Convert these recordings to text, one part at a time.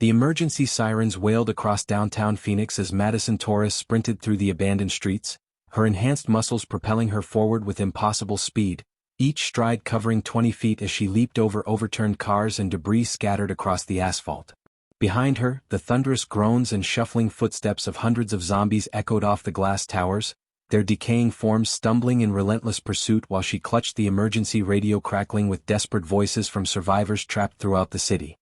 The emergency sirens wailed across downtown Phoenix as Madison Torres sprinted through the abandoned streets, her enhanced muscles propelling her forward with impossible speed, each stride covering 20 feet as she leaped over overturned cars and debris scattered across the asphalt. Behind her, the thunderous groans and shuffling footsteps of hundreds of zombies echoed off the glass towers, their decaying forms stumbling in relentless pursuit while she clutched the emergency radio crackling with desperate voices from survivors trapped throughout the city.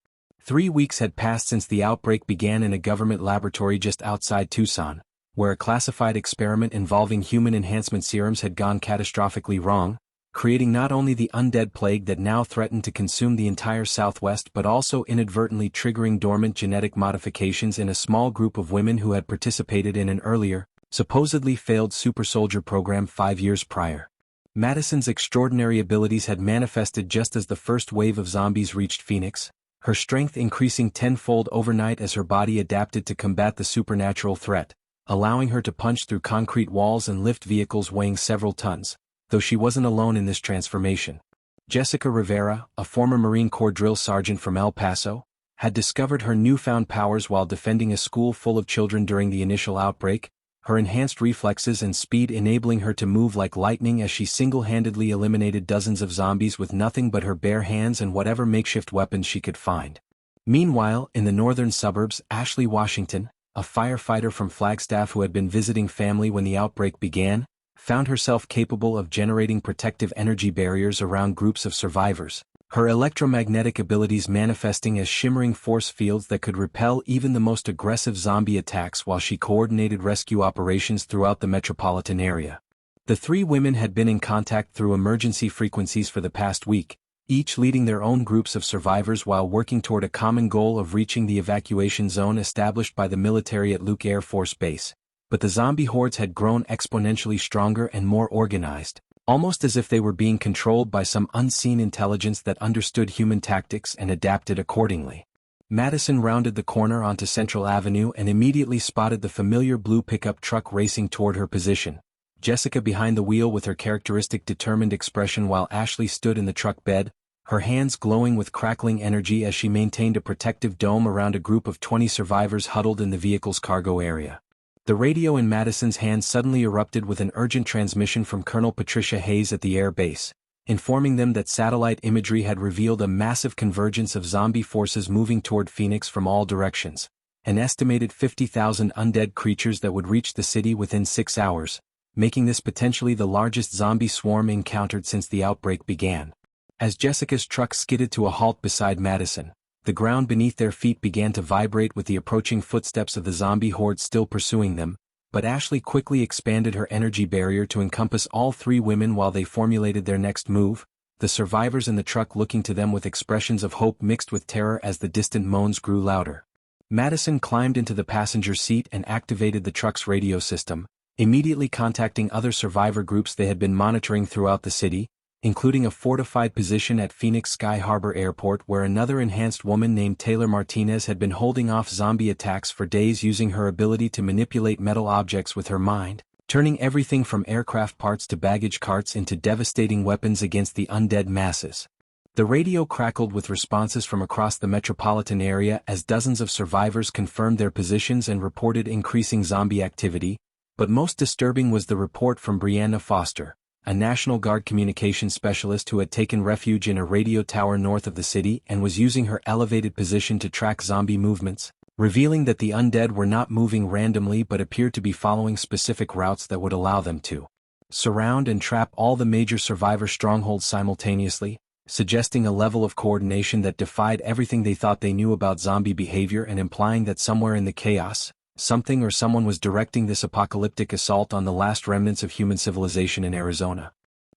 3 weeks had passed since the outbreak began in a government laboratory just outside Tucson, where a classified experiment involving human enhancement serums had gone catastrophically wrong, creating not only the undead plague that now threatened to consume the entire Southwest but also inadvertently triggering dormant genetic modifications in a small group of women who had participated in an earlier, supposedly failed super soldier program 5 years prior. Madison's extraordinary abilities had manifested just as the first wave of zombies reached Phoenix, her strength increasing tenfold overnight as her body adapted to combat the supernatural threat, allowing her to punch through concrete walls and lift vehicles weighing several tons, though she wasn't alone in this transformation. Jessica Rivera, a former Marine Corps drill sergeant from El Paso, had discovered her newfound powers while defending a school full of children during the initial outbreak, her enhanced reflexes and speed enabling her to move like lightning as she single-handedly eliminated dozens of zombies with nothing but her bare hands and whatever makeshift weapons she could find. Meanwhile, in the northern suburbs, Ashley Washington, a firefighter from Flagstaff who had been visiting family when the outbreak began, found herself capable of generating protective energy barriers around groups of survivors, her electromagnetic abilities manifesting as shimmering force fields that could repel even the most aggressive zombie attacks while she coordinated rescue operations throughout the metropolitan area. The 3 women had been in contact through emergency frequencies for the past week, each leading their own groups of survivors while working toward a common goal of reaching the evacuation zone established by the military at Luke Air Force Base. But the zombie hordes had grown exponentially stronger and more organized, almost as if they were being controlled by some unseen intelligence that understood human tactics and adapted accordingly. Madison rounded the corner onto Central Avenue and immediately spotted the familiar blue pickup truck racing toward her position, Jessica behind the wheel with her characteristic determined expression while Ashley stood in the truck bed, her hands glowing with crackling energy as she maintained a protective dome around a group of 20 survivors huddled in the vehicle's cargo area. The radio in Madison's hand suddenly erupted with an urgent transmission from Colonel Patricia Hayes at the air base, informing them that satellite imagery had revealed a massive convergence of zombie forces moving toward Phoenix from all directions, an estimated 50,000 undead creatures that would reach the city within 6 hours, making this potentially the largest zombie swarm encountered since the outbreak began. As Jessica's truck skidded to a halt beside Madison, the ground beneath their feet began to vibrate with the approaching footsteps of the zombie horde still pursuing them, but Ashley quickly expanded her energy barrier to encompass all 3 women while they formulated their next move, the survivors in the truck looking to them with expressions of hope mixed with terror as the distant moans grew louder. Madison climbed into the passenger seat and activated the truck's radio system, immediately contacting other survivor groups they had been monitoring throughout the city, including a fortified position at Phoenix Sky Harbor Airport where another enhanced woman named Taylor Martinez had been holding off zombie attacks for days using her ability to manipulate metal objects with her mind, turning everything from aircraft parts to baggage carts into devastating weapons against the undead masses. The radio crackled with responses from across the metropolitan area as dozens of survivors confirmed their positions and reported increasing zombie activity, but most disturbing was the report from Brianna Foster, a National Guard communications specialist who had taken refuge in a radio tower north of the city and was using her elevated position to track zombie movements, revealing that the undead were not moving randomly but appeared to be following specific routes that would allow them to surround and trap all the major survivor strongholds simultaneously, suggesting a level of coordination that defied everything they thought they knew about zombie behavior and implying that somewhere in the chaos, something or someone was directing this apocalyptic assault on the last remnants of human civilization in Arizona.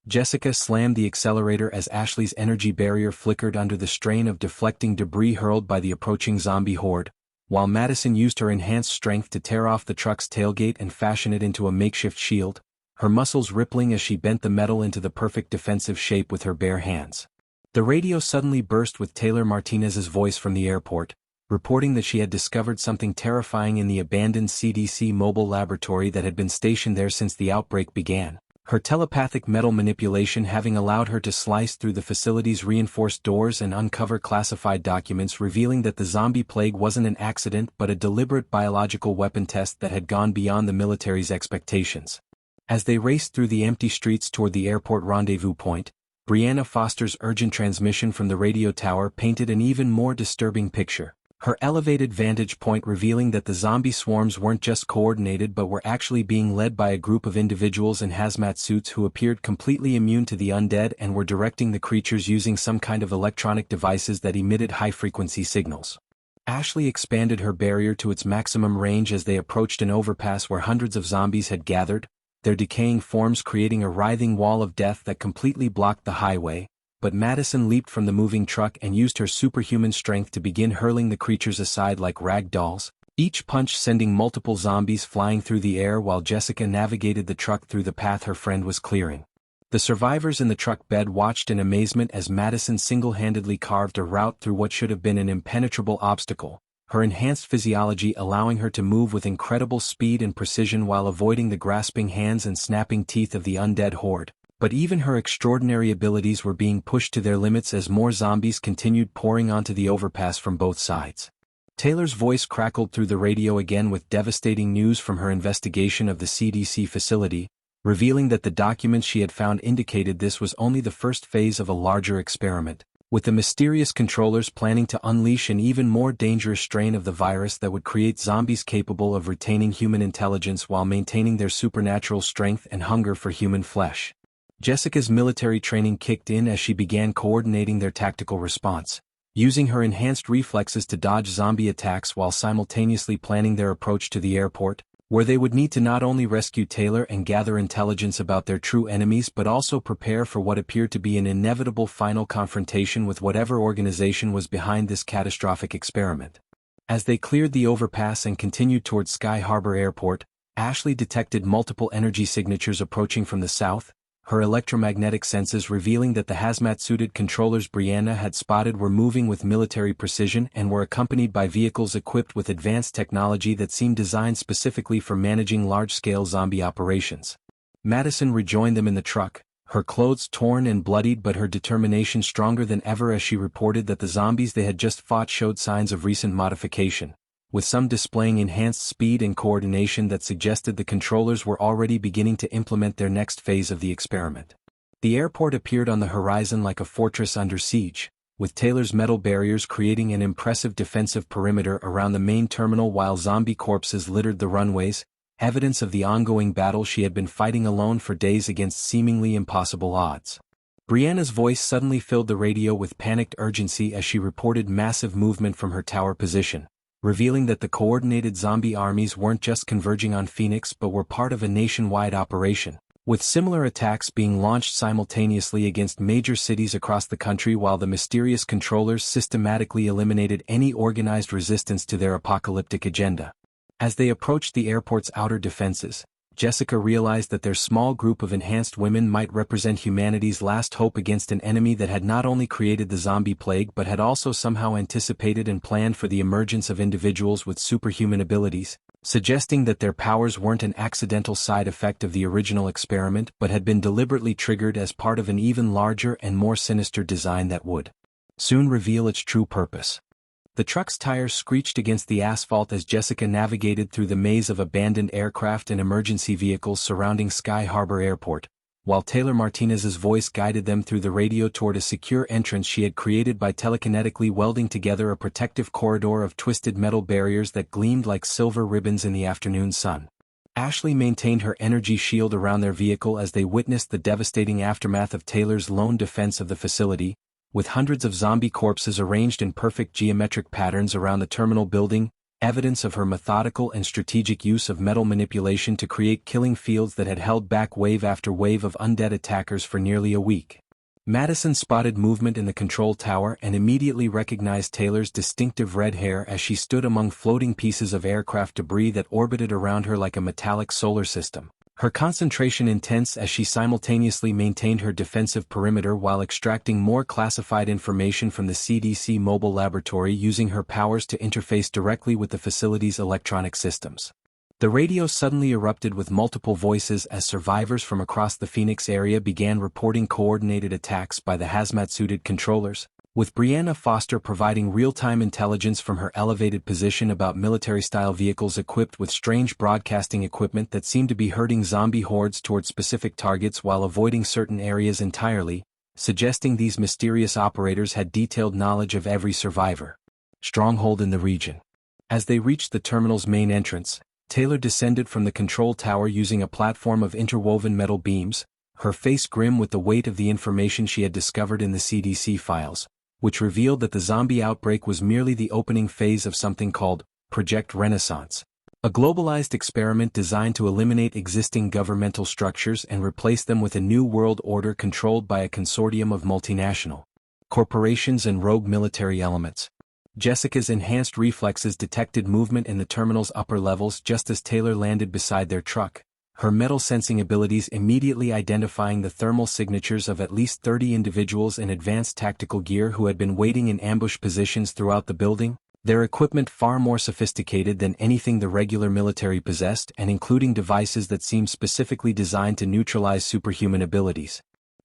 Jessica slammed the accelerator as Ashley's energy barrier flickered under the strain of deflecting debris hurled by the approaching zombie horde, while Madison used her enhanced strength to tear off the truck's tailgate and fashion it into a makeshift shield, her muscles rippling as she bent the metal into the perfect defensive shape with her bare hands. The radio suddenly burst with Taylor Martinez's voice from the airport, reporting that she had discovered something terrifying in the abandoned CDC mobile laboratory that had been stationed there since the outbreak began, her telepathic metal manipulation having allowed her to slice through the facility's reinforced doors and uncover classified documents revealing that the zombie plague wasn't an accident but a deliberate biological weapon test that had gone beyond the military's expectations. As they raced through the empty streets toward the airport rendezvous point, Brianna Foster's urgent transmission from the radio tower painted an even more disturbing picture. Her elevated vantage point revealing that the zombie swarms weren't just coordinated but were actually being led by a group of individuals in hazmat suits who appeared completely immune to the undead and were directing the creatures using some kind of electronic devices that emitted high-frequency signals. Ashley expanded her barrier to its maximum range as they approached an overpass where hundreds of zombies had gathered, their decaying forms creating a writhing wall of death that completely blocked the highway. But Madison leaped from the moving truck and used her superhuman strength to begin hurling the creatures aside like rag dolls, each punch sending multiple zombies flying through the air while Jessica navigated the truck through the path her friend was clearing. The survivors in the truck bed watched in amazement as Madison single-handedly carved a route through what should have been an impenetrable obstacle, her enhanced physiology allowing her to move with incredible speed and precision while avoiding the grasping hands and snapping teeth of the undead horde. But even her extraordinary abilities were being pushed to their limits as more zombies continued pouring onto the overpass from both sides. Taylor's voice crackled through the radio again with devastating news from her investigation of the CDC facility, revealing that the documents she had found indicated this was only the first phase of a larger experiment, with the mysterious controllers planning to unleash an even more dangerous strain of the virus that would create zombies capable of retaining human intelligence while maintaining their supernatural strength and hunger for human flesh. Jessica's military training kicked in as she began coordinating their tactical response, using her enhanced reflexes to dodge zombie attacks while simultaneously planning their approach to the airport, where they would need to not only rescue Taylor and gather intelligence about their true enemies but also prepare for what appeared to be an inevitable final confrontation with whatever organization was behind this catastrophic experiment. As they cleared the overpass and continued towards Sky Harbor Airport, Ashley detected multiple energy signatures approaching from the south, her electromagnetic senses revealing that the hazmat-suited controllers Brianna had spotted were moving with military precision and were accompanied by vehicles equipped with advanced technology that seemed designed specifically for managing large-scale zombie operations. Madison rejoined them in the truck, her clothes torn and bloodied but her determination stronger than ever as she reported that the zombies they had just fought showed signs of recent modification, with some displaying enhanced speed and coordination that suggested the controllers were already beginning to implement their next phase of the experiment. The airport appeared on the horizon like a fortress under siege, with Taylor's metal barriers creating an impressive defensive perimeter around the main terminal while zombie corpses littered the runways, evidence of the ongoing battle she had been fighting alone for days against seemingly impossible odds. Brianna's voice suddenly filled the radio with panicked urgency as she reported massive movement from her tower position, revealing that the coordinated zombie armies weren't just converging on Phoenix but were part of a nationwide operation, with similar attacks being launched simultaneously against major cities across the country while the mysterious controllers systematically eliminated any organized resistance to their apocalyptic agenda. As they approached the airport's outer defenses, Jessica realized that their small group of enhanced women might represent humanity's last hope against an enemy that had not only created the zombie plague but had also somehow anticipated and planned for the emergence of individuals with superhuman abilities, suggesting that their powers weren't an accidental side effect of the original experiment but had been deliberately triggered as part of an even larger and more sinister design that would soon reveal its true purpose. The truck's tires screeched against the asphalt as Jessica navigated through the maze of abandoned aircraft and emergency vehicles surrounding Sky Harbor Airport, while Taylor Martinez's voice guided them through the radio toward a secure entrance she had created by telekinetically welding together a protective corridor of twisted metal barriers that gleamed like silver ribbons in the afternoon sun. Ashley maintained her energy shield around their vehicle as they witnessed the devastating aftermath of Taylor's lone defense of the facility, with hundreds of zombie corpses arranged in perfect geometric patterns around the terminal building, evidence of her methodical and strategic use of metal manipulation to create killing fields that had held back wave after wave of undead attackers for nearly a week. Madison spotted movement in the control tower and immediately recognized Taylor's distinctive red hair as she stood among floating pieces of aircraft debris that orbited around her like a metallic solar system, her concentration intense as she simultaneously maintained her defensive perimeter while extracting more classified information from the CDC mobile laboratory using her powers to interface directly with the facility's electronic systems. The radio suddenly erupted with multiple voices as survivors from across the Phoenix area began reporting coordinated attacks by the hazmat-suited controllers, with Brianna Foster providing real-time intelligence from her elevated position about military-style vehicles equipped with strange broadcasting equipment that seemed to be herding zombie hordes toward specific targets while avoiding certain areas entirely, suggesting these mysterious operators had detailed knowledge of every survivor stronghold in the region. As they reached the terminal's main entrance, Taylor descended from the control tower using a platform of interwoven metal beams, her face grim with the weight of the information she had discovered in the CDC files, which revealed that the zombie outbreak was merely the opening phase of something called Project Renaissance, a globalized experiment designed to eliminate existing governmental structures and replace them with a new world order controlled by a consortium of multinational corporations and rogue military elements. Jessica's enhanced reflexes detected movement in the terminal's upper levels just as Taylor landed beside their truck, her metal sensing abilities immediately identifying the thermal signatures of at least 30 individuals in advanced tactical gear who had been waiting in ambush positions throughout the building, their equipment far more sophisticated than anything the regular military possessed and including devices that seemed specifically designed to neutralize superhuman abilities.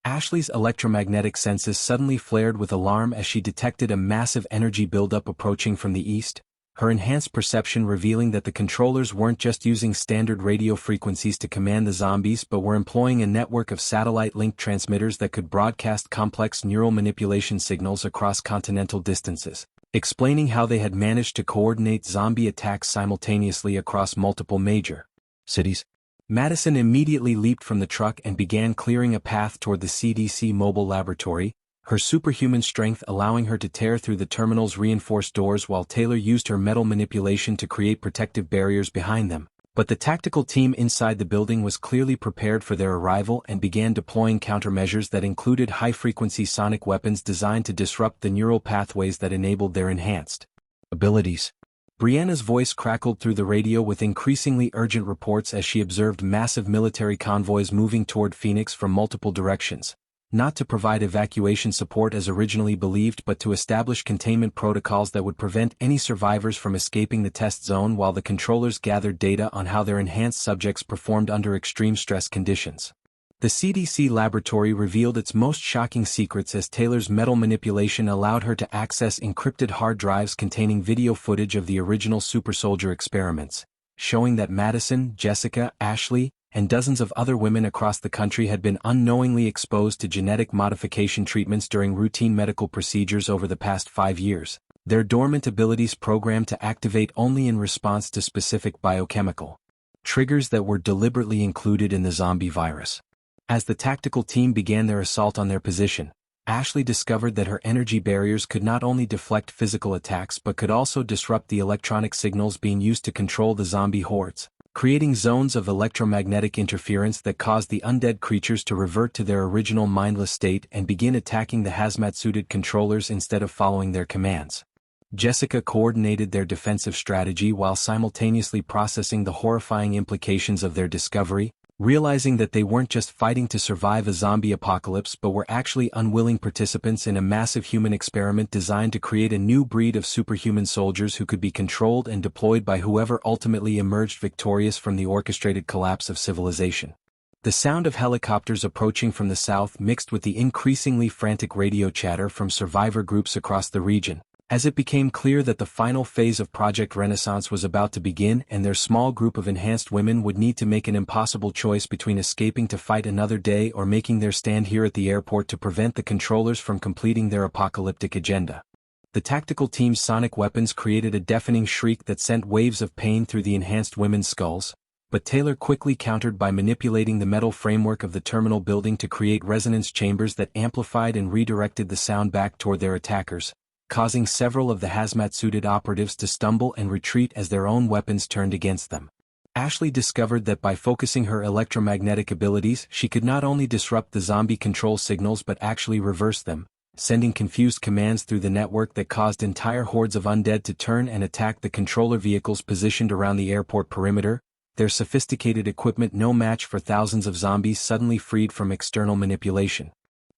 Ashley's electromagnetic senses suddenly flared with alarm as she detected a massive energy buildup approaching from the east, her enhanced perception revealing that the controllers weren't just using standard radio frequencies to command the zombies but were employing a network of satellite-linked transmitters that could broadcast complex neural manipulation signals across continental distances, explaining how they had managed to coordinate zombie attacks simultaneously across multiple major cities. Madison immediately leaped from the truck and began clearing a path toward the CDC mobile laboratory, her superhuman strength allowing her to tear through the terminal's reinforced doors while Taylor used her metal manipulation to create protective barriers behind them. But the tactical team inside the building was clearly prepared for their arrival and began deploying countermeasures that included high-frequency sonic weapons designed to disrupt the neural pathways that enabled their enhanced abilities. Brianna's voice crackled through the radio with increasingly urgent reports as she observed massive military convoys moving toward Phoenix from multiple directions, not to provide evacuation support as originally believed but to establish containment protocols that would prevent any survivors from escaping the test zone while the controllers gathered data on how their enhanced subjects performed under extreme stress conditions. The CDC laboratory revealed its most shocking secrets as Taylor's metal manipulation allowed her to access encrypted hard drives containing video footage of the original super soldier experiments, showing that Madison, Jessica, Ashley, and dozens of other women across the country had been unknowingly exposed to genetic modification treatments during routine medical procedures over the past 5 years, their dormant abilities programmed to activate only in response to specific biochemical triggers that were deliberately included in the zombie virus. As the tactical team began their assault on their position, Ashley discovered that her energy barriers could not only deflect physical attacks but could also disrupt the electronic signals being used to control the zombie hordes, creating zones of electromagnetic interference that caused the undead creatures to revert to their original mindless state and begin attacking the hazmat-suited controllers instead of following their commands. Jessica coordinated their defensive strategy while simultaneously processing the horrifying implications of their discovery, realizing that they weren't just fighting to survive a zombie apocalypse but were actually unwilling participants in a massive human experiment designed to create a new breed of superhuman soldiers who could be controlled and deployed by whoever ultimately emerged victorious from the orchestrated collapse of civilization. The sound of helicopters approaching from the south mixed with the increasingly frantic radio chatter from survivor groups across the region, as it became clear that the final phase of Project Renaissance was about to begin and their small group of enhanced women would need to make an impossible choice between escaping to fight another day or making their stand here at the airport to prevent the controllers from completing their apocalyptic agenda. The tactical team's sonic weapons created a deafening shriek that sent waves of pain through the enhanced women's skulls, but Taylor quickly countered by manipulating the metal framework of the terminal building to create resonance chambers that amplified and redirected the sound back toward their attackers, causing several of the hazmat-suited operatives to stumble and retreat as their own weapons turned against them. Ashley discovered that by focusing her electromagnetic abilities she could not only disrupt the zombie control signals but actually reverse them, sending confused commands through the network that caused entire hordes of undead to turn and attack the controller vehicles positioned around the airport perimeter, their sophisticated equipment no match for thousands of zombies suddenly freed from external manipulation.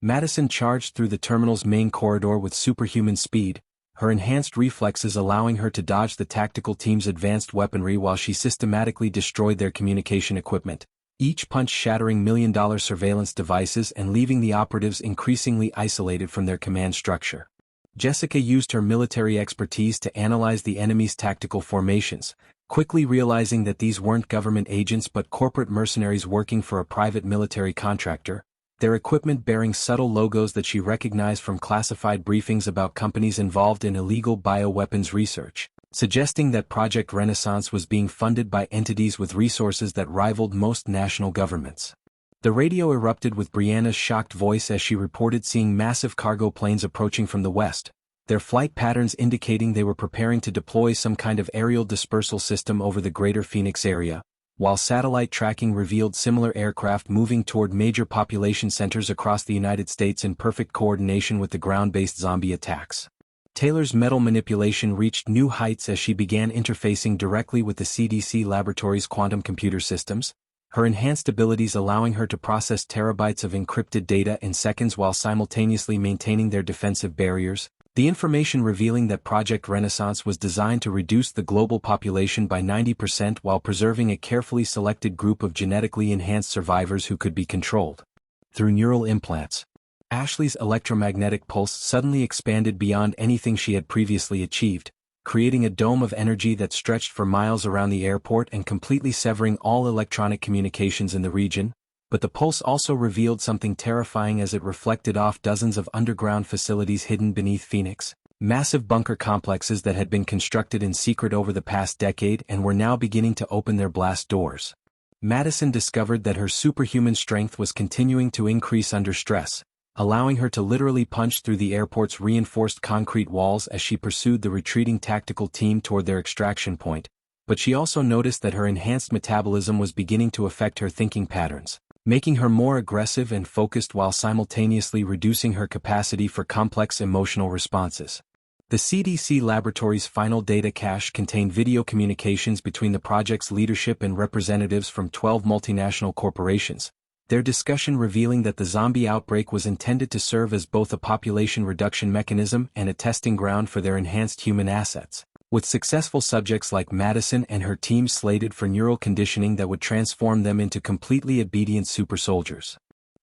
Madison charged through the terminal's main corridor with superhuman speed, her enhanced reflexes allowing her to dodge the tactical team's advanced weaponry while she systematically destroyed their communication equipment, each punch shattering million-dollar surveillance devices and leaving the operatives increasingly isolated from their command structure. Jessica used her military expertise to analyze the enemy's tactical formations, quickly realizing that these weren't government agents but corporate mercenaries working for a private military contractor, their equipment bearing subtle logos that she recognized from classified briefings about companies involved in illegal bioweapons research, suggesting that Project Renaissance was being funded by entities with resources that rivaled most national governments. The radio erupted with Brianna's shocked voice as she reported seeing massive cargo planes approaching from the west, their flight patterns indicating they were preparing to deploy some kind of aerial dispersal system over the greater Phoenix area, while satellite tracking revealed similar aircraft moving toward major population centers across the United States in perfect coordination with the ground-based zombie attacks. Taylor's mental manipulation reached new heights as she began interfacing directly with the CDC laboratory's quantum computer systems, her enhanced abilities allowing her to process terabytes of encrypted data in seconds while simultaneously maintaining their defensive barriers, the information revealing that Project Renaissance was designed to reduce the global population by 90% while preserving a carefully selected group of genetically enhanced survivors who could be controlled through neural implants. Ashley's electromagnetic pulse suddenly expanded beyond anything she had previously achieved, creating a dome of energy that stretched for miles around the airport and completely severing all electronic communications in the region, but the pulse also revealed something terrifying as it reflected off dozens of underground facilities hidden beneath Phoenix, massive bunker complexes that had been constructed in secret over the past decade and were now beginning to open their blast doors. Madison discovered that her superhuman strength was continuing to increase under stress, allowing her to literally punch through the airport's reinforced concrete walls as she pursued the retreating tactical team toward their extraction point, but she also noticed that her enhanced metabolism was beginning to affect her thinking patterns, making her more aggressive and focused while simultaneously reducing her capacity for complex emotional responses. The CDC laboratory's final data cache contained video communications between the project's leadership and representatives from 12 multinational corporations, their discussion revealing that the zombie outbreak was intended to serve as both a population reduction mechanism and a testing ground for their enhanced human assets, with successful subjects like Madison and her team slated for neural conditioning that would transform them into completely obedient super soldiers.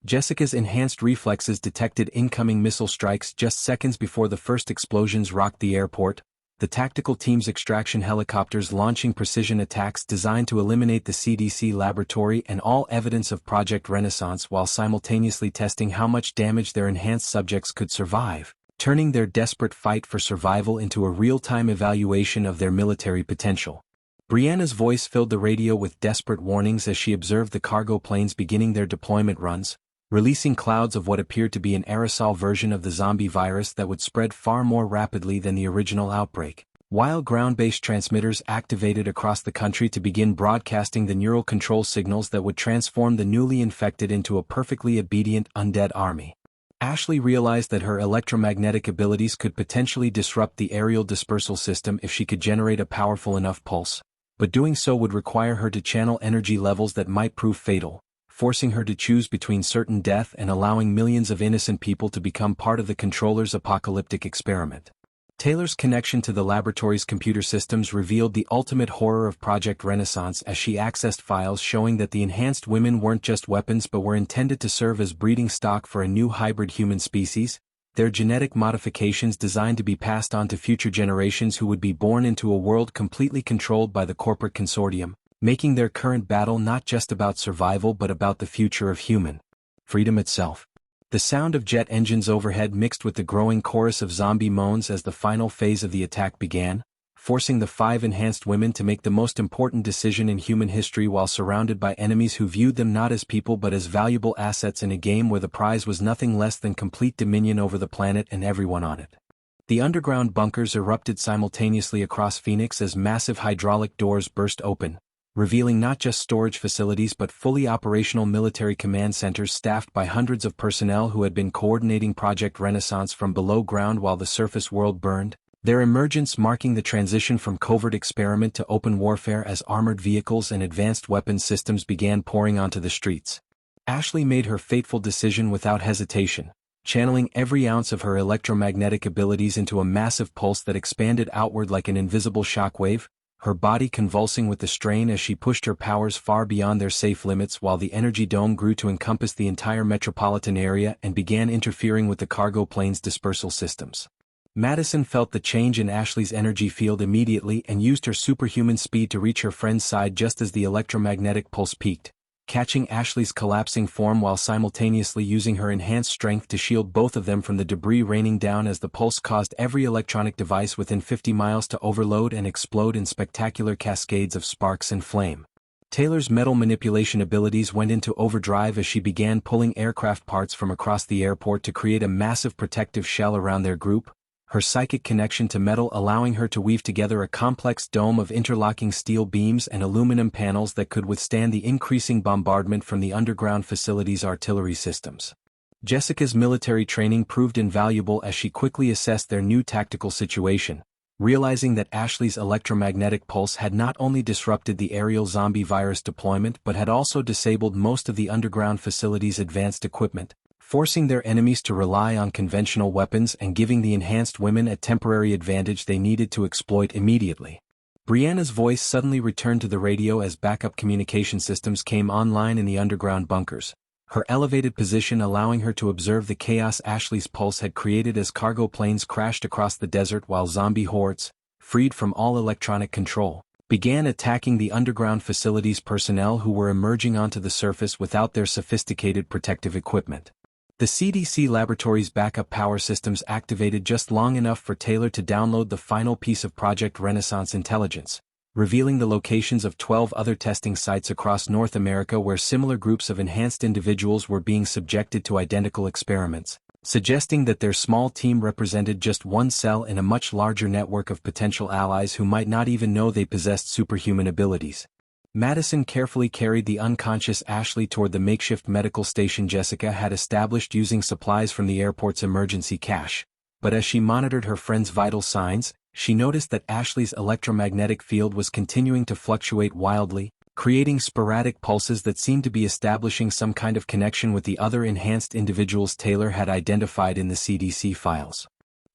Jessica's enhanced reflexes detected incoming missile strikes just seconds before the first explosions rocked the airport, the tactical team's extraction helicopters launching precision attacks designed to eliminate the CDC laboratory and all evidence of Project Renaissance while simultaneously testing how much damage their enhanced subjects could survive, turning their desperate fight for survival into a real-time evaluation of their military potential. Brianna's voice filled the radio with desperate warnings as she observed the cargo planes beginning their deployment runs, releasing clouds of what appeared to be an aerosol version of the zombie virus that would spread far more rapidly than the original outbreak, while ground-based transmitters activated across the country to begin broadcasting the neural control signals that would transform the newly infected into a perfectly obedient undead army. Ashley realized that her electromagnetic abilities could potentially disrupt the aerial dispersal system if she could generate a powerful enough pulse, but doing so would require her to channel energy levels that might prove fatal, forcing her to choose between certain death and allowing millions of innocent people to become part of the controller's apocalyptic experiment. Taylor's connection to the laboratory's computer systems revealed the ultimate horror of Project Renaissance as she accessed files showing that the enhanced women weren't just weapons but were intended to serve as breeding stock for a new hybrid human species, their genetic modifications designed to be passed on to future generations who would be born into a world completely controlled by the corporate consortium, making their current battle not just about survival but about the future of human freedom itself. The sound of jet engines overhead mixed with the growing chorus of zombie moans as the final phase of the attack began, forcing the 5 enhanced women to make the most important decision in human history while surrounded by enemies who viewed them not as people but as valuable assets in a game where the prize was nothing less than complete dominion over the planet and everyone on it. The underground bunkers erupted simultaneously across Phoenix as massive hydraulic doors burst open, revealing not just storage facilities but fully operational military command centers staffed by hundreds of personnel who had been coordinating Project Renaissance from below ground while the surface world burned, their emergence marking the transition from covert experiment to open warfare as armored vehicles and advanced weapons systems began pouring onto the streets. Ashley made her fateful decision without hesitation, channeling every ounce of her electromagnetic abilities into a massive pulse that expanded outward like an invisible shockwave, her body convulsing with the strain as she pushed her powers far beyond their safe limits while the energy dome grew to encompass the entire metropolitan area and began interfering with the cargo plane's dispersal systems. Madison felt the change in Ashley's energy field immediately and used her superhuman speed to reach her friend's side just as the electromagnetic pulse peaked, catching Ashley's collapsing form while simultaneously using her enhanced strength to shield both of them from the debris raining down as the pulse caused every electronic device within 50 miles to overload and explode in spectacular cascades of sparks and flame. Taylor's metal manipulation abilities went into overdrive as she began pulling aircraft parts from across the airport to create a massive protective shell around their group, her psychic connection to metal allowing her to weave together a complex dome of interlocking steel beams and aluminum panels that could withstand the increasing bombardment from the underground facility's artillery systems. Jessica's military training proved invaluable as she quickly assessed their new tactical situation, realizing that Ashley's electromagnetic pulse had not only disrupted the aerial zombie virus deployment but had also disabled most of the underground facility's advanced equipment, forcing their enemies to rely on conventional weapons and giving the enhanced women a temporary advantage they needed to exploit immediately. Brianna's voice suddenly returned to the radio as backup communication systems came online in the underground bunkers, her elevated position allowing her to observe the chaos Ashley's pulse had created as cargo planes crashed across the desert while zombie hordes, freed from all electronic control, began attacking the underground facility's personnel who were emerging onto the surface without their sophisticated protective equipment. The CDC laboratory's backup power systems activated just long enough for Taylor to download the final piece of Project Renaissance intelligence, revealing the locations of 12 other testing sites across North America where similar groups of enhanced individuals were being subjected to identical experiments, suggesting that their small team represented just one cell in a much larger network of potential allies who might not even know they possessed superhuman abilities. Madison carefully carried the unconscious Ashley toward the makeshift medical station Jessica had established using supplies from the airport's emergency cache. But as she monitored her friend's vital signs, she noticed that Ashley's electromagnetic field was continuing to fluctuate wildly, creating sporadic pulses that seemed to be establishing some kind of connection with the other enhanced individuals Taylor had identified in the CDC files.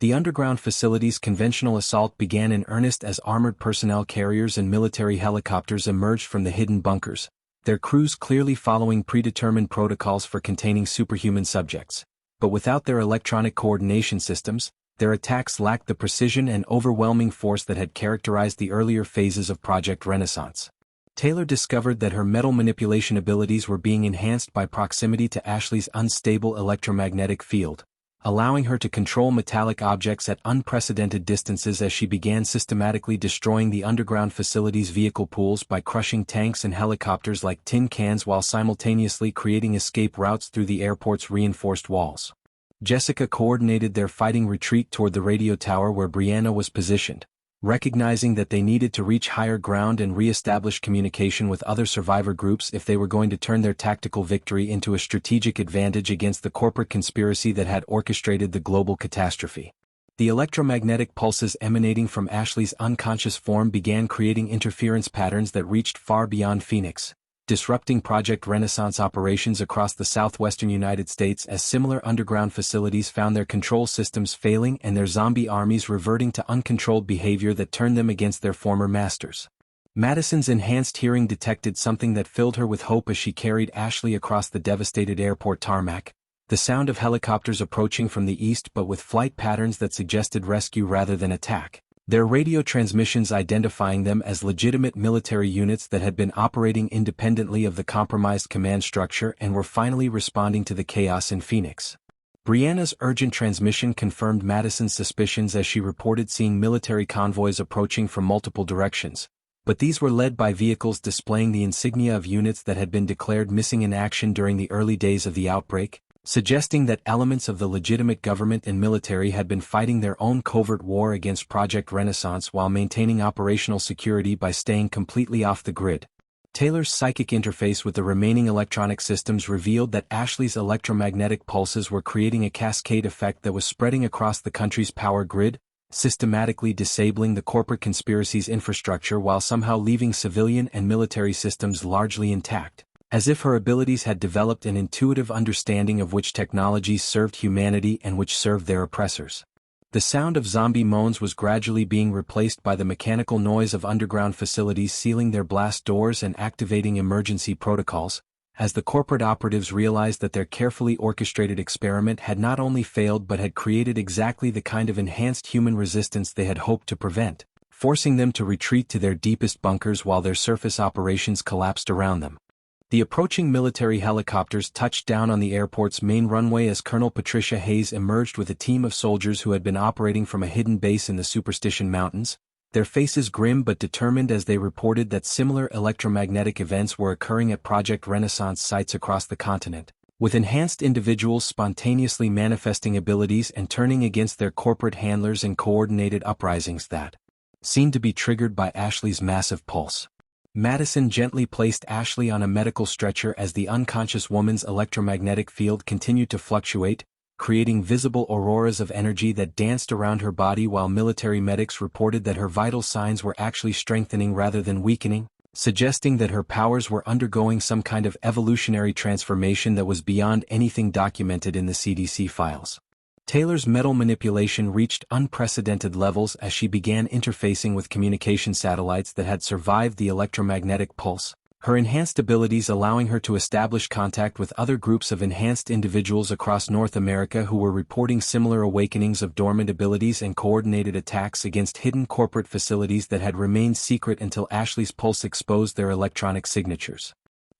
The underground facility's conventional assault began in earnest as armored personnel carriers and military helicopters emerged from the hidden bunkers, their crews clearly following predetermined protocols for containing superhuman subjects. But without their electronic coordination systems, their attacks lacked the precision and overwhelming force that had characterized the earlier phases of Project Renaissance. Taylor discovered that her metal manipulation abilities were being enhanced by proximity to Ashley's unstable electromagnetic field, allowing her to control metallic objects at unprecedented distances as she began systematically destroying the underground facility's vehicle pools by crushing tanks and helicopters like tin cans while simultaneously creating escape routes through the airport's reinforced walls. Jessica coordinated their fighting retreat toward the radio tower where Brianna was positioned, recognizing that they needed to reach higher ground and re-establish communication with other survivor groups if they were going to turn their tactical victory into a strategic advantage against the corporate conspiracy that had orchestrated the global catastrophe. The electromagnetic pulses emanating from Ashley's unconscious form began creating interference patterns that reached far beyond Phoenix, disrupting Project Renaissance operations across the southwestern United States as similar underground facilities found their control systems failing and their zombie armies reverting to uncontrolled behavior that turned them against their former masters. Madison's enhanced hearing detected something that filled her with hope as she carried Ashley across the devastated airport tarmac, the sound of helicopters approaching from the east but with flight patterns that suggested rescue rather than attack, their radio transmissions identifying them as legitimate military units that had been operating independently of the compromised command structure and were finally responding to the chaos in Phoenix. Brianna's urgent transmission confirmed Madison's suspicions as she reported seeing military convoys approaching from multiple directions, but these were led by vehicles displaying the insignia of units that had been declared missing in action during the early days of the outbreak, suggesting that elements of the legitimate government and military had been fighting their own covert war against Project Renaissance while maintaining operational security by staying completely off the grid. Taylor's psychic interface with the remaining electronic systems revealed that Ashley's electromagnetic pulses were creating a cascade effect that was spreading across the country's power grid, systematically disabling the corporate conspiracy's infrastructure while somehow leaving civilian and military systems largely intact. as if her abilities had developed an intuitive understanding of which technologies served humanity and which served their oppressors. The sound of zombie moans was gradually being replaced by the mechanical noise of underground facilities sealing their blast doors and activating emergency protocols, as the corporate operatives realized that their carefully orchestrated experiment had not only failed but had created exactly the kind of enhanced human resistance they had hoped to prevent, forcing them to retreat to their deepest bunkers while their surface operations collapsed around them. The approaching military helicopters touched down on the airport's main runway as Colonel Patricia Hayes emerged with a team of soldiers who had been operating from a hidden base in the Superstition Mountains, their faces grim but determined as they reported that similar electromagnetic events were occurring at Project Renaissance sites across the continent, with enhanced individuals spontaneously manifesting abilities and turning against their corporate handlers in coordinated uprisings that seemed to be triggered by Ashley's massive pulse. Madison gently placed Ashley on a medical stretcher as the unconscious woman's electromagnetic field continued to fluctuate, creating visible auroras of energy that danced around her body while military medics reported that her vital signs were actually strengthening rather than weakening, suggesting that her powers were undergoing some kind of evolutionary transformation that was beyond anything documented in the CDC files. Taylor's metal manipulation reached unprecedented levels as she began interfacing with communication satellites that had survived the electromagnetic pulse, her enhanced abilities allowing her to establish contact with other groups of enhanced individuals across North America who were reporting similar awakenings of dormant abilities and coordinated attacks against hidden corporate facilities that had remained secret until Ashley's pulse exposed their electronic signatures.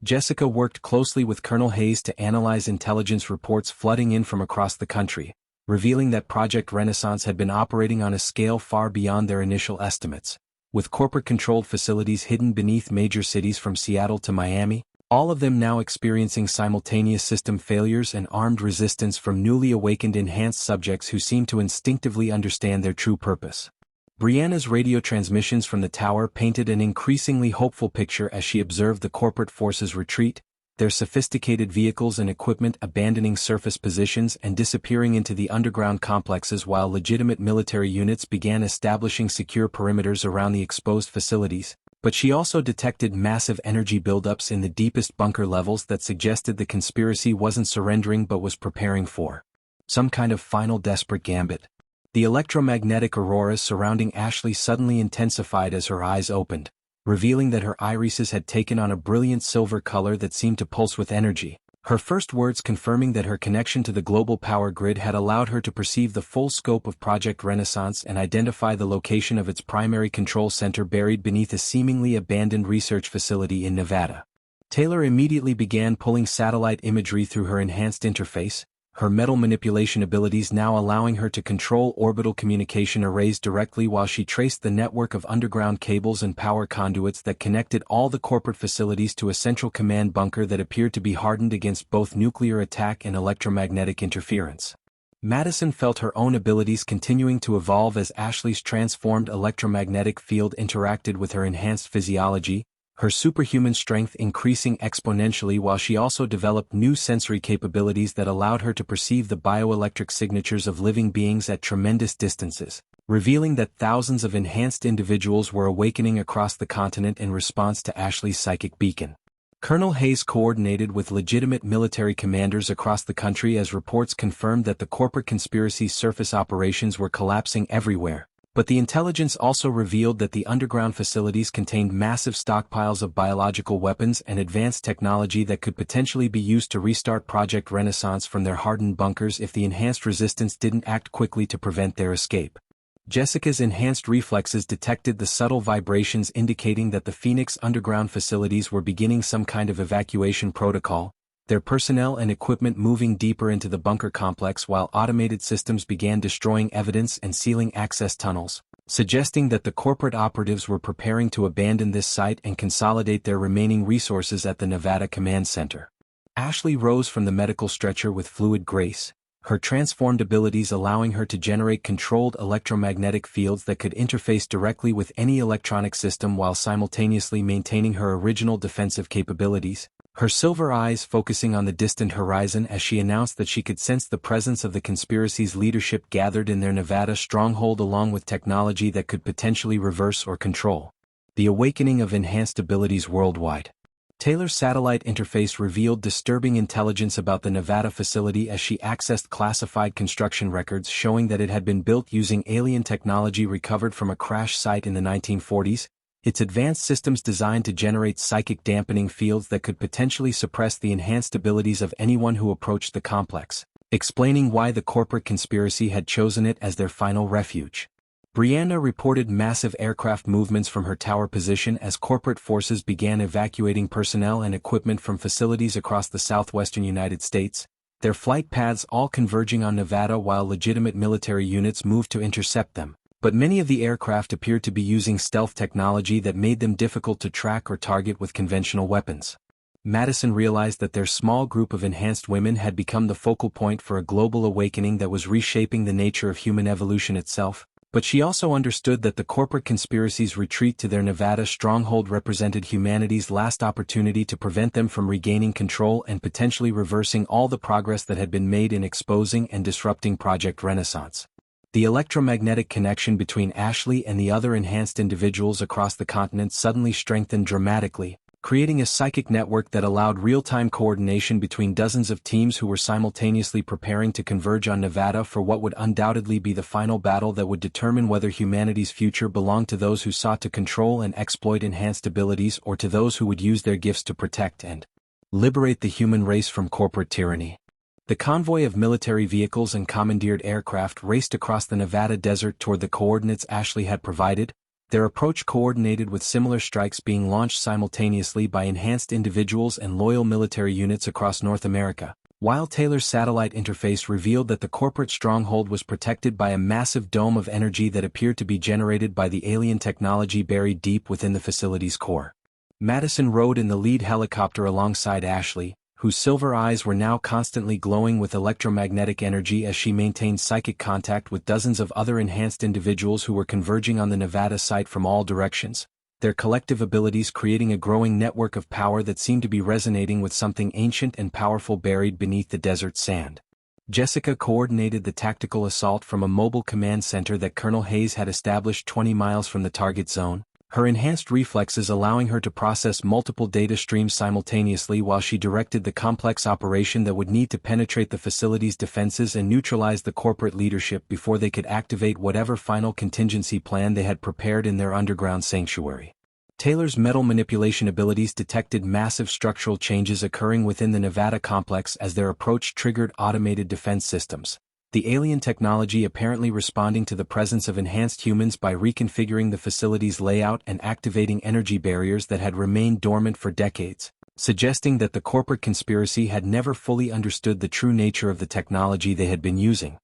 Jessica worked closely with Colonel Hayes to analyze intelligence reports flooding in from across the country, revealing that Project Renaissance had been operating on a scale far beyond their initial estimates, with corporate-controlled facilities hidden beneath major cities from Seattle to Miami, all of them now experiencing simultaneous system failures and armed resistance from newly awakened enhanced subjects who seemed to instinctively understand their true purpose. Brianna's radio transmissions from the tower painted an increasingly hopeful picture as she observed the corporate forces retreat, their sophisticated vehicles and equipment abandoning surface positions and disappearing into the underground complexes while legitimate military units began establishing secure perimeters around the exposed facilities, but she also detected massive energy buildups in the deepest bunker levels that suggested the conspiracy wasn't surrendering but was preparing for some kind of final desperate gambit. The electromagnetic auroras surrounding Ashley suddenly intensified as her eyes opened, revealing that her irises had taken on a brilliant silver color that seemed to pulse with energy, her first words confirming that her connection to the global power grid had allowed her to perceive the full scope of Project Renaissance and identify the location of its primary control center buried beneath a seemingly abandoned research facility in Nevada. Taylor immediately began pulling satellite imagery through her enhanced interface, her metal manipulation abilities now allowing her to control orbital communication arrays directly while she traced the network of underground cables and power conduits that connected all the corporate facilities to a central command bunker that appeared to be hardened against both nuclear attack and electromagnetic interference. Madison felt her own abilities continuing to evolve as Ashley's transformed electromagnetic field interacted with her enhanced physiology, her superhuman strength increasing exponentially while she also developed new sensory capabilities that allowed her to perceive the bioelectric signatures of living beings at tremendous distances, revealing that thousands of enhanced individuals were awakening across the continent in response to Ashley's psychic beacon. Colonel Hayes coordinated with legitimate military commanders across the country as reports confirmed that the corporate conspiracy's surface operations were collapsing everywhere. But the intelligence also revealed that the underground facilities contained massive stockpiles of biological weapons and advanced technology that could potentially be used to restart Project Renaissance from their hardened bunkers if the enhanced resistance didn't act quickly to prevent their escape. Jessica's enhanced reflexes detected the subtle vibrations indicating that the Phoenix underground facilities were beginning some kind of evacuation protocol, their personnel and equipment moving deeper into the bunker complex while automated systems began destroying evidence and sealing access tunnels, suggesting that the corporate operatives were preparing to abandon this site and consolidate their remaining resources at the Nevada Command Center. Ashley rose from the medical stretcher with fluid grace, her transformed abilities allowing her to generate controlled electromagnetic fields that could interface directly with any electronic system while simultaneously maintaining her original defensive capabilities, her silver eyes focusing on the distant horizon as she announced that she could sense the presence of the conspiracy's leadership gathered in their Nevada stronghold along with technology that could potentially reverse or control the awakening of enhanced abilities worldwide. Taylor's satellite interface revealed disturbing intelligence about the Nevada facility as she accessed classified construction records showing that it had been built using alien technology recovered from a crash site in the 1940s, its advanced systems designed to generate psychic dampening fields that could potentially suppress the enhanced abilities of anyone who approached the complex, explaining why the corporate conspiracy had chosen it as their final refuge. Brianna reported massive aircraft movements from her tower position as corporate forces began evacuating personnel and equipment from facilities across the southwestern United States, their flight paths all converging on Nevada while legitimate military units moved to intercept them. But many of the aircraft appeared to be using stealth technology that made them difficult to track or target with conventional weapons. Madison realized that their small group of enhanced women had become the focal point for a global awakening that was reshaping the nature of human evolution itself. But she also understood that the corporate conspiracy's retreat to their Nevada stronghold represented humanity's last opportunity to prevent them from regaining control and potentially reversing all the progress that had been made in exposing and disrupting Project Renaissance. The electromagnetic connection between Ashley and the other enhanced individuals across the continent suddenly strengthened dramatically, creating a psychic network that allowed real-time coordination between dozens of teams who were simultaneously preparing to converge on Nevada for what would undoubtedly be the final battle that would determine whether humanity's future belonged to those who sought to control and exploit enhanced abilities or to those who would use their gifts to protect and liberate the human race from corporate tyranny. The convoy of military vehicles and commandeered aircraft raced across the Nevada desert toward the coordinates Ashley had provided, their approach coordinated with similar strikes being launched simultaneously by enhanced individuals and loyal military units across North America, while Taylor's satellite interface revealed that the corporate stronghold was protected by a massive dome of energy that appeared to be generated by the alien technology buried deep within the facility's core. Madison rode in the lead helicopter alongside Ashley, whose silver eyes were now constantly glowing with electromagnetic energy as she maintained psychic contact with dozens of other enhanced individuals who were converging on the Nevada site from all directions, their collective abilities creating a growing network of power that seemed to be resonating with something ancient and powerful buried beneath the desert sand. Jessica coordinated the tactical assault from a mobile command center that Colonel Hayes had established 20 miles from the target zone, her enhanced reflexes allowing her to process multiple data streams simultaneously while she directed the complex operation that would need to penetrate the facility's defenses and neutralize the corporate leadership before they could activate whatever final contingency plan they had prepared in their underground sanctuary. Taylor's metal manipulation abilities detected massive structural changes occurring within the Nevada complex as their approach triggered automated defense systems, the alien technology apparently responding to the presence of enhanced humans by reconfiguring the facility's layout and activating energy barriers that had remained dormant for decades, suggesting that the corporate conspiracy had never fully understood the true nature of the technology they had been using.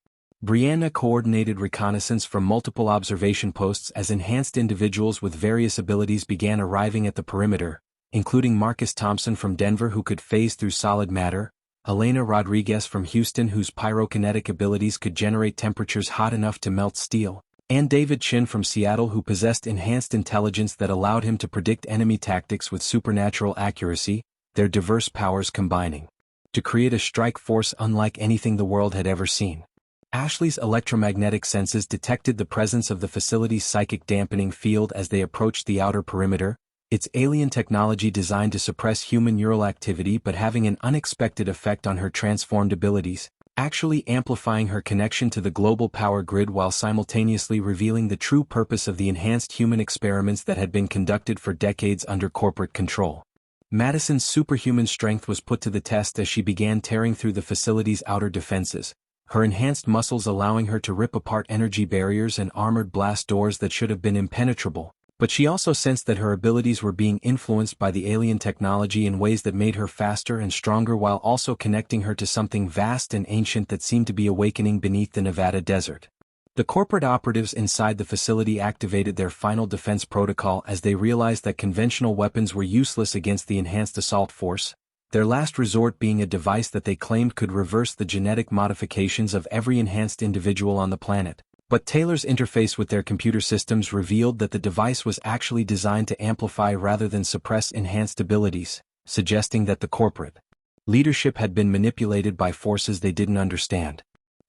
Brianna coordinated reconnaissance from multiple observation posts as enhanced individuals with various abilities began arriving at the perimeter, including Marcus Thompson from Denver who could phase through solid matter, Elena Rodriguez from Houston whose pyrokinetic abilities could generate temperatures hot enough to melt steel, and David Chin from Seattle who possessed enhanced intelligence that allowed him to predict enemy tactics with supernatural accuracy, their diverse powers combining to create a strike force unlike anything the world had ever seen. Ashley's electromagnetic senses detected the presence of the facility's psychic dampening field as they approached the outer perimeter, its alien technology designed to suppress human neural activity but having an unexpected effect on her transformed abilities, actually amplifying her connection to the global power grid while simultaneously revealing the true purpose of the enhanced human experiments that had been conducted for decades under corporate control. Madison's superhuman strength was put to the test as she began tearing through the facility's outer defenses, her enhanced muscles allowing her to rip apart energy barriers and armored blast doors that should have been impenetrable. But she also sensed that her abilities were being influenced by the alien technology in ways that made her faster and stronger while also connecting her to something vast and ancient that seemed to be awakening beneath the Nevada desert. The corporate operatives inside the facility activated their final defense protocol as they realized that conventional weapons were useless against the enhanced assault force, their last resort being a device that they claimed could reverse the genetic modifications of every enhanced individual on the planet. But Taylor's interface with their computer systems revealed that the device was actually designed to amplify rather than suppress enhanced abilities, suggesting that the corporate leadership had been manipulated by forces they didn't understand.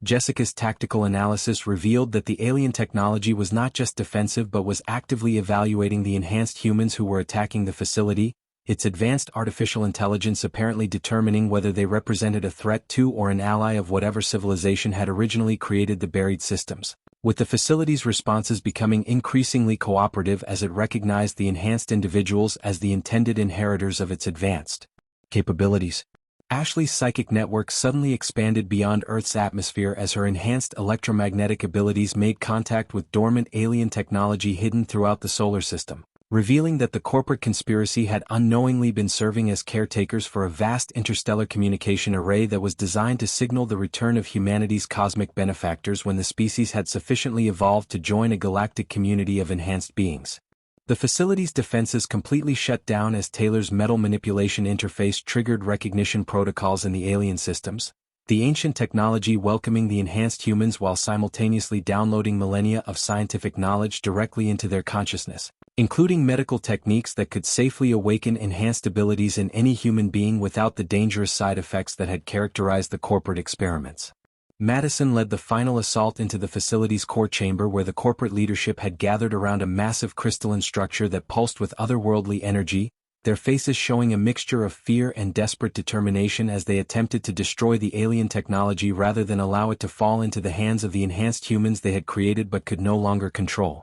Jessica's tactical analysis revealed that the alien technology was not just defensive but was actively evaluating the enhanced humans who were attacking the facility, its advanced artificial intelligence apparently determining whether they represented a threat to or an ally of whatever civilization had originally created the buried systems, with the facility's responses becoming increasingly cooperative as it recognized the enhanced individuals as the intended inheritors of its advanced capabilities. Ashley's psychic network suddenly expanded beyond Earth's atmosphere as her enhanced electromagnetic abilities made contact with dormant alien technology hidden throughout the solar system, revealing that the corporate conspiracy had unknowingly been serving as caretakers for a vast interstellar communication array that was designed to signal the return of humanity's cosmic benefactors when the species had sufficiently evolved to join a galactic community of enhanced beings. The facility's defenses completely shut down as Taylor's metal manipulation interface triggered recognition protocols in the alien systems, the ancient technology welcoming the enhanced humans while simultaneously downloading millennia of scientific knowledge directly into their consciousness, including medical techniques that could safely awaken enhanced abilities in any human being without the dangerous side effects that had characterized the corporate experiments. Madison led the final assault into the facility's core chamber where the corporate leadership had gathered around a massive crystalline structure that pulsed with otherworldly energy, their faces showing a mixture of fear and desperate determination as they attempted to destroy the alien technology rather than allow it to fall into the hands of the enhanced humans they had created but could no longer control.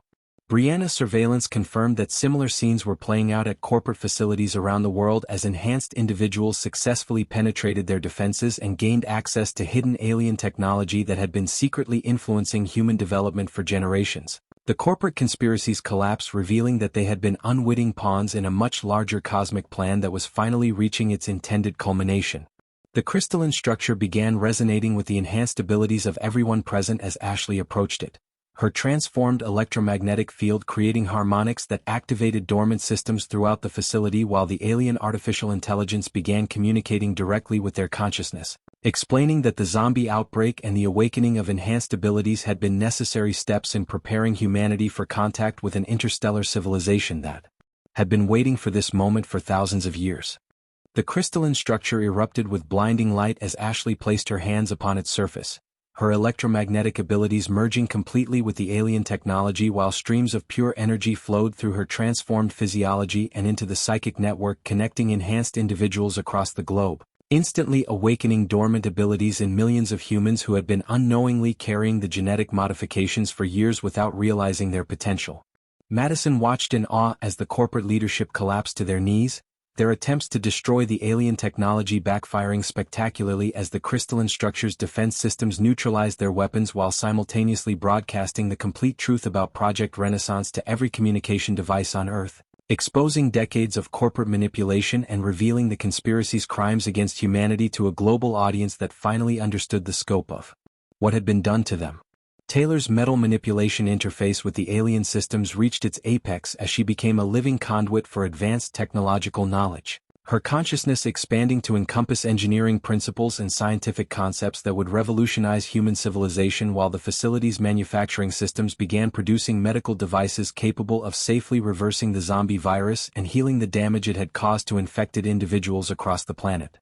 Brianna's surveillance confirmed that similar scenes were playing out at corporate facilities around the world as enhanced individuals successfully penetrated their defenses and gained access to hidden alien technology that had been secretly influencing human development for generations. The corporate conspiracy's collapse revealing that they had been unwitting pawns in a much larger cosmic plan that was finally reaching its intended culmination. The crystalline structure began resonating with the enhanced abilities of everyone present as Ashley approached it, her transformed electromagnetic field creating harmonics that activated dormant systems throughout the facility while the alien artificial intelligence began communicating directly with their consciousness, explaining that the zombie outbreak and the awakening of enhanced abilities had been necessary steps in preparing humanity for contact with an interstellar civilization that had been waiting for this moment for thousands of years. The crystalline structure erupted with blinding light as Ashley placed her hands upon its surface, her electromagnetic abilities merging completely with the alien technology while streams of pure energy flowed through her transformed physiology and into the psychic network connecting enhanced individuals across the globe, instantly awakening dormant abilities in millions of humans who had been unknowingly carrying the genetic modifications for years without realizing their potential. Madison watched in awe as the corporate leadership collapsed to their knees, their attempts to destroy the alien technology backfiring spectacularly as the crystalline structure's defense systems neutralized their weapons while simultaneously broadcasting the complete truth about Project Renaissance to every communication device on Earth, exposing decades of corporate manipulation and revealing the conspiracy's crimes against humanity to a global audience that finally understood the scope of what had been done to them. Taylor's metal manipulation interface with the alien systems reached its apex as she became a living conduit for advanced technological knowledge, her consciousness expanding to encompass engineering principles and scientific concepts that would revolutionize human civilization while the facility's manufacturing systems began producing medical devices capable of safely reversing the zombie virus and healing the damage it had caused to infected individuals across the planet.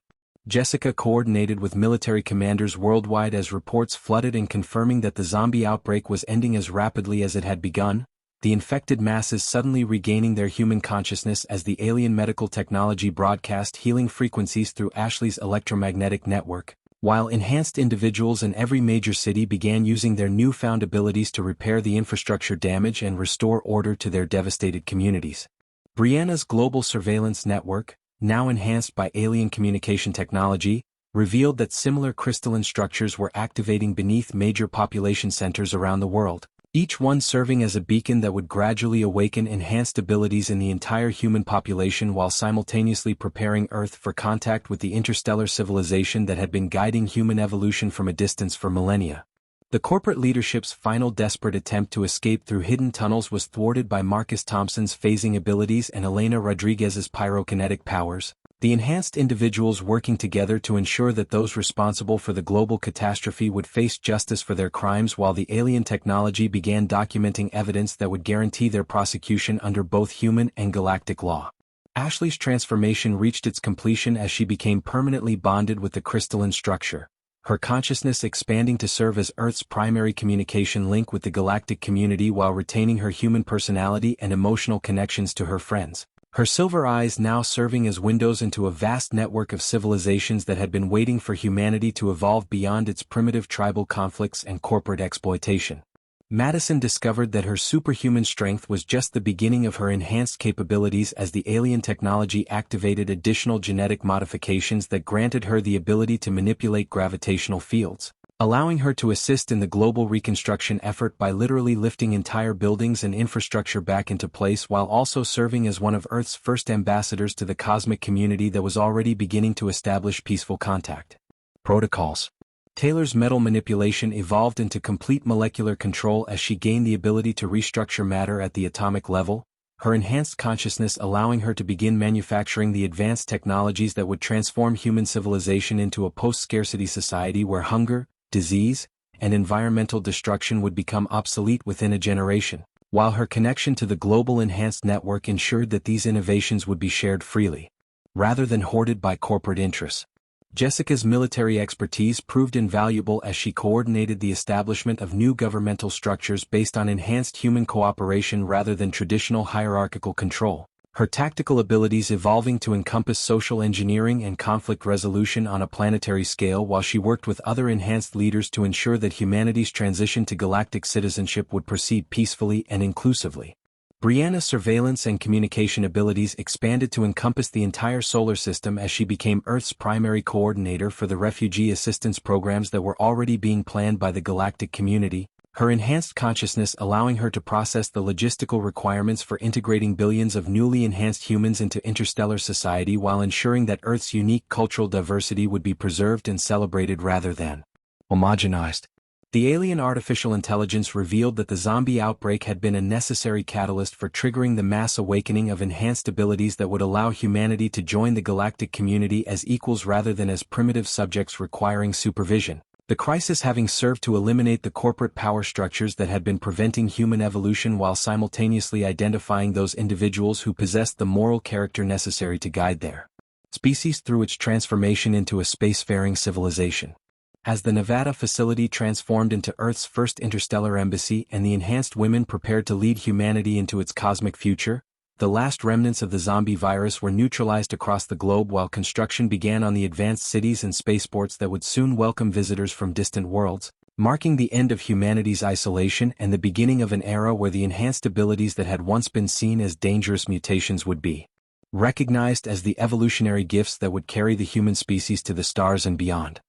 Jessica coordinated with military commanders worldwide as reports flooded and confirming that the zombie outbreak was ending as rapidly as it had begun, the infected masses suddenly regaining their human consciousness as the alien medical technology broadcast healing frequencies through Ashley's electromagnetic network, while enhanced individuals in every major city began using their newfound abilities to repair the infrastructure damage and restore order to their devastated communities. Brianna's global surveillance network, now enhanced by alien communication technology, revealed that similar crystalline structures were activating beneath major population centers around the world, each one serving as a beacon that would gradually awaken enhanced abilities in the entire human population while simultaneously preparing Earth for contact with the interstellar civilization that had been guiding human evolution from a distance for millennia. The corporate leadership's final desperate attempt to escape through hidden tunnels was thwarted by Marcus Thompson's phasing abilities and Elena Rodriguez's pyrokinetic powers, the enhanced individuals working together to ensure that those responsible for the global catastrophe would face justice for their crimes while the alien technology began documenting evidence that would guarantee their prosecution under both human and galactic law. Ashley's transformation reached its completion as she became permanently bonded with the crystalline structure, her consciousness expanding to serve as Earth's primary communication link with the galactic community while retaining her human personality and emotional connections to her friends, her silver eyes now serving as windows into a vast network of civilizations that had been waiting for humanity to evolve beyond its primitive tribal conflicts and corporate exploitation. Madison discovered that her superhuman strength was just the beginning of her enhanced capabilities as the alien technology activated additional genetic modifications that granted her the ability to manipulate gravitational fields, allowing her to assist in the global reconstruction effort by literally lifting entire buildings and infrastructure back into place while also serving as one of Earth's first ambassadors to the cosmic community that was already beginning to establish peaceful contact. Protocols. Taylor's metal manipulation evolved into complete molecular control as she gained the ability to restructure matter at the atomic level, her enhanced consciousness allowing her to begin manufacturing the advanced technologies that would transform human civilization into a post-scarcity society where hunger, disease, and environmental destruction would become obsolete within a generation, while her connection to the global enhanced network ensured that these innovations would be shared freely, rather than hoarded by corporate interests. Jessica's military expertise proved invaluable as she coordinated the establishment of new governmental structures based on enhanced human cooperation rather than traditional hierarchical control, her tactical abilities evolving to encompass social engineering and conflict resolution on a planetary scale while she worked with other enhanced leaders to ensure that humanity's transition to galactic citizenship would proceed peacefully and inclusively. Brianna's surveillance and communication abilities expanded to encompass the entire solar system as she became Earth's primary coordinator for the refugee assistance programs that were already being planned by the galactic community, her enhanced consciousness allowing her to process the logistical requirements for integrating billions of newly enhanced humans into interstellar society while ensuring that Earth's unique cultural diversity would be preserved and celebrated rather than homogenized. The alien artificial intelligence revealed that the zombie outbreak had been a necessary catalyst for triggering the mass awakening of enhanced abilities that would allow humanity to join the galactic community as equals rather than as primitive subjects requiring supervision. The crisis having served to eliminate the corporate power structures that had been preventing human evolution while simultaneously identifying those individuals who possessed the moral character necessary to guide their species through its transformation into a spacefaring civilization. As the Nevada facility transformed into Earth's first interstellar embassy and the enhanced women prepared to lead humanity into its cosmic future, the last remnants of the zombie virus were neutralized across the globe while construction began on the advanced cities and spaceports that would soon welcome visitors from distant worlds, marking the end of humanity's isolation and the beginning of an era where the enhanced abilities that had once been seen as dangerous mutations would be recognized as the evolutionary gifts that would carry the human species to the stars and beyond.